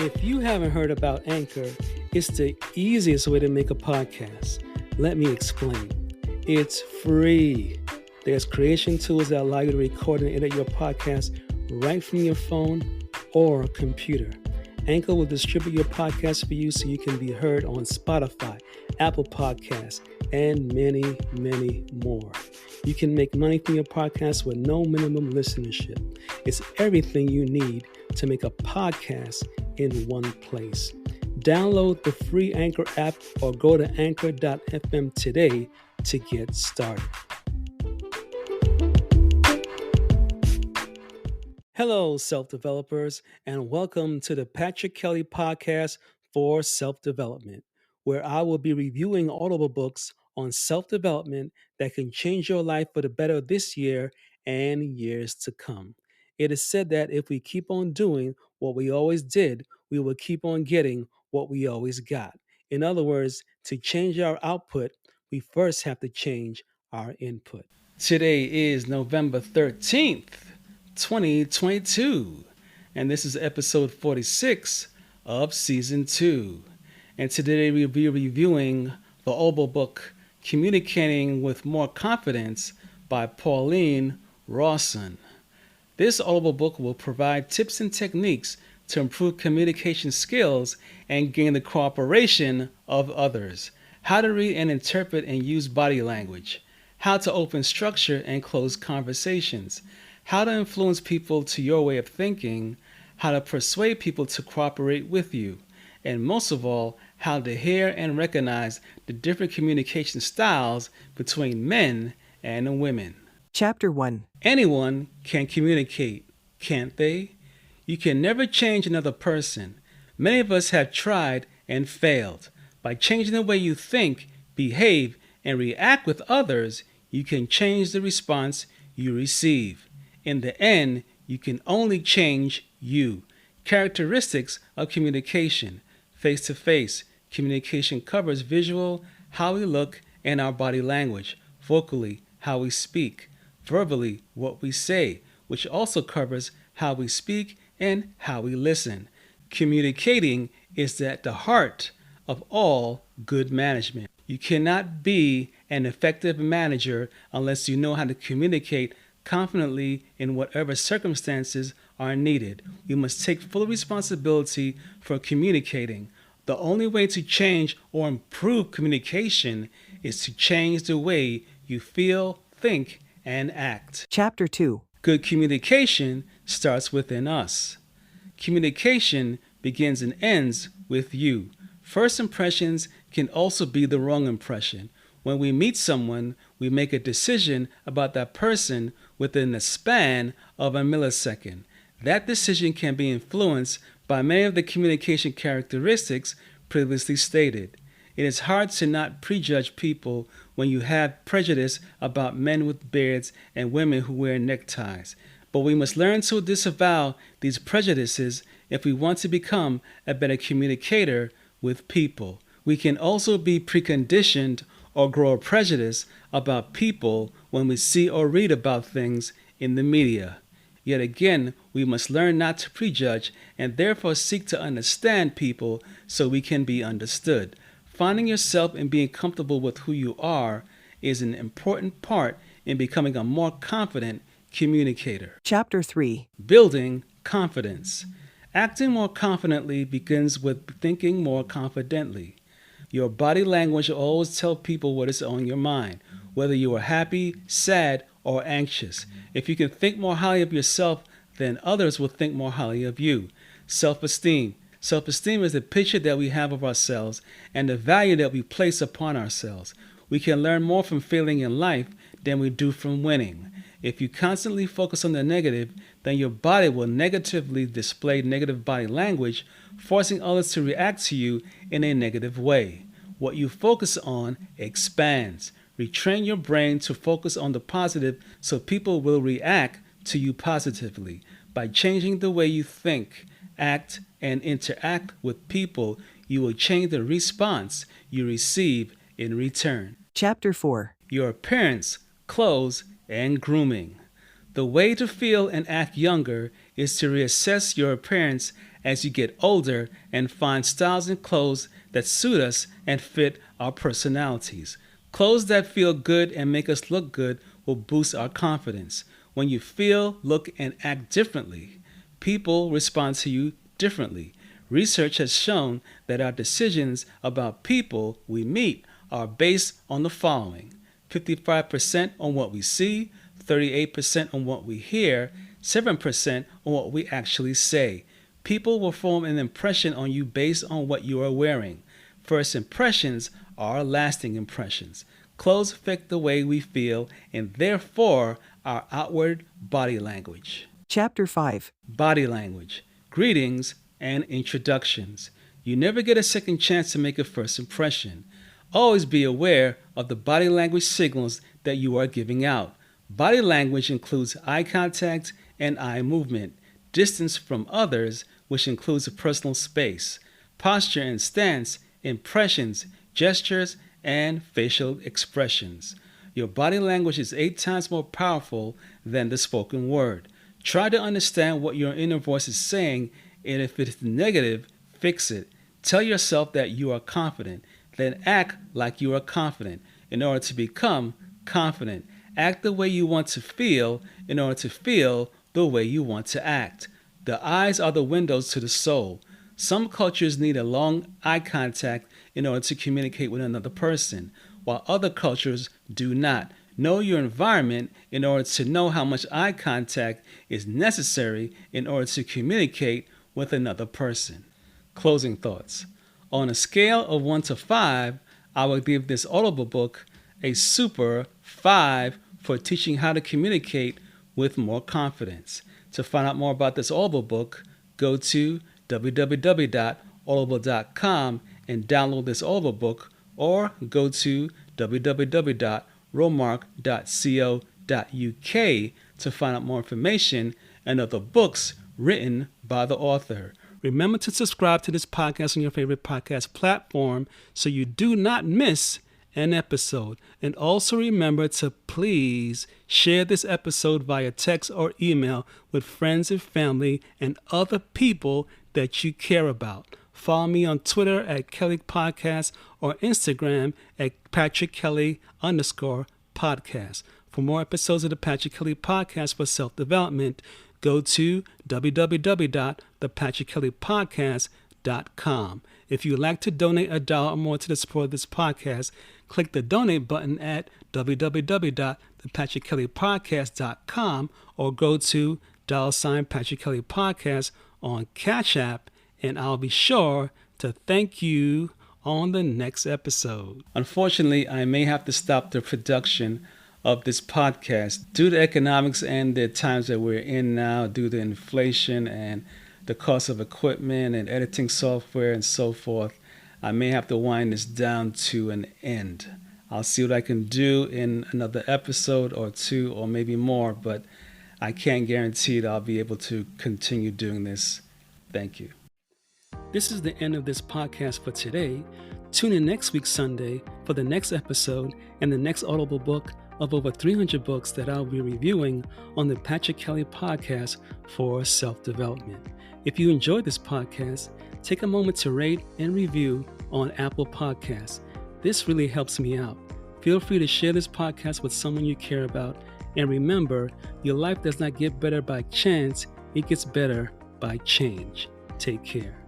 If you haven't heard about Anchor, it's the easiest way to make a podcast. Let me explain. It's free. There's creation tools that allow you to record and edit your podcast right from your phone or computer. Anchor will distribute your podcast for you so you can be heard on Spotify, Apple Podcasts, and many, many more. You can make money from your podcast with no minimum listenership. It's everything you need to make a podcast in one place. Download the free Anchor app or go to anchor.fm today to get started. Hello, self-developers, and welcome to the Patrick Kelly Podcast for Self-Development, where I will be reviewing audible books on self-development that can change your life for the better this year and years to come. It is said that if we keep on doing what we always did, we will keep on getting what we always got. In other words, to change our output, we first have to change our input. Today is November 13th. 2022, and this is episode 46 of season 2. And today we'll be reviewing the audible book Communicating with More Confidence by Pauline Rawson. This audible book will provide tips and techniques to improve communication skills and gain the cooperation of others, how to read and interpret and use body language, how to open structure and close conversations, how to influence people to your way of thinking, how to persuade people to cooperate with you, and most of all, how to hear and recognize the different communication styles between men and women. Chapter 1. Anyone can communicate, can't they? You can never change another person. Many of us have tried and failed. By changing the way you think, behave, and react with others, you can change the response you receive. In the end, you can only change you. Characteristics of communication. Face-to-face communication covers visual, how we look, and our body language. Vocally, how we speak. Verbally, what we say, which also covers how we speak and how we listen. Communicating is at the heart of all good management. You cannot be an effective manager unless you know how to communicate confidently in whatever circumstances are needed. We must take full responsibility for communicating. The only way to change or improve communication is to change the way you feel, think, and act. Chapter 2. Good communication starts within us. Communication begins and ends with you. First impressions can also be the wrong impression. When we meet someone, we make a decision about that person within the span of a millisecond. That decision can be influenced by many of the communication characteristics previously stated. It is hard to not prejudge people when you have prejudice about men with beards and women who wear neckties. But we must learn to disavow these prejudices if we want to become a better communicator with people. We can also be preconditioned or grow a prejudice about people when we see or read about things in the media. Yet again, we must learn not to prejudge and therefore seek to understand people so we can be understood. Finding yourself and being comfortable with who you are is an important part in becoming a more confident communicator. Chapter 3. Building confidence. Acting more confidently begins with thinking more confidently. Your body language will always tell people what is on your mind, whether you are happy, sad, or anxious. If you can think more highly of yourself, then others will think more highly of you. Self-esteem. Self-esteem is the picture that we have of ourselves and the value that we place upon ourselves. We can learn more from failing in life than we do from winning. If you constantly focus on the negative, then your body will negatively display negative body language, forcing others to react to you in a negative way. What you focus on expands. Retrain your brain to focus on the positive so people will react to you positively. By changing the way you think, act, and interact with people, you will change the response you receive in return. Chapter 4. Your appearance, clothes, and grooming. The way to feel and act younger is to reassess your appearance as you get older and find styles and clothes that suit us and fit our personalities. Clothes that feel good and make us look good will boost our confidence. When you feel, look, and act differently, people respond to you differently. Research has shown that our decisions about people we meet are based on the following: 55% on what we see, 38% on what we hear, 7% on what we actually say. People will form an impression on you based on what you are wearing. First impressions are lasting impressions. Clothes affect the way we feel and therefore our outward body language. Chapter 5. Body language, greetings, and introductions. You never get a second chance to make a first impression. Always be aware of the body language signals that you are giving out. Body language includes eye contact and eye movement, distance from others, which includes a personal space, posture and stance, impressions, gestures, and facial expressions. Your body language is 8 times more powerful than the spoken word. Try to understand what your inner voice is saying, and if it is negative, fix it. Tell yourself that you are confident, then act like you are confident in order to become confident. Act the way you want to feel in order to feel the way you want to act. The eyes are the windows to the soul. Some cultures need a long eye contact in order to communicate with another person, while other cultures do not. Know your environment in order to know how much eye contact is necessary in order to communicate with another person. Closing thoughts. On a scale of 1 to 5, I would give this audible book a super 5 for teaching how to communicate with more confidence. To find out more about this audible book, go to www.audible.com and download this audible book, or go to www.romark.co.uk to find out more information and other books written by the author. Remember to subscribe to this podcast on your favorite podcast platform so you do not miss an episode. And also remember to please share this episode via text or email with friends and family and other people that you care about. Follow me on Twitter at Kelly Podcast or Instagram at PatrickKelly_podcast. For more episodes of the Patrick Kelly Podcast for self-development, go to www.thepatrickkellypodcast.com. If you would like to donate $1 or more to the support of this podcast, click the donate button at www.thepatrickkellypodcast.com or go to $Patrick Kelly Podcast on Cash App, and I'll be sure to thank you on the next episode. Unfortunately, I may have to stop the production of this podcast due to economics and the times that we're in now, due to inflation and the cost of equipment and editing software and so forth. I may have to wind this down to an end. I'll see what I can do in another episode or 2 or maybe more, but I can't guarantee that I'll be able to continue doing this. Thank you. This is the end of this podcast for today. Tune in next week Sunday for the next episode and the next audible book of over 300 books that I'll be reviewing on the Patrick Kelly Podcast for self-development. If you enjoyed this podcast, take a moment to rate and review on Apple Podcasts. This really helps me out. Feel free to share this podcast with someone you care about. And remember, your life does not get better by chance, it gets better by change. Take care.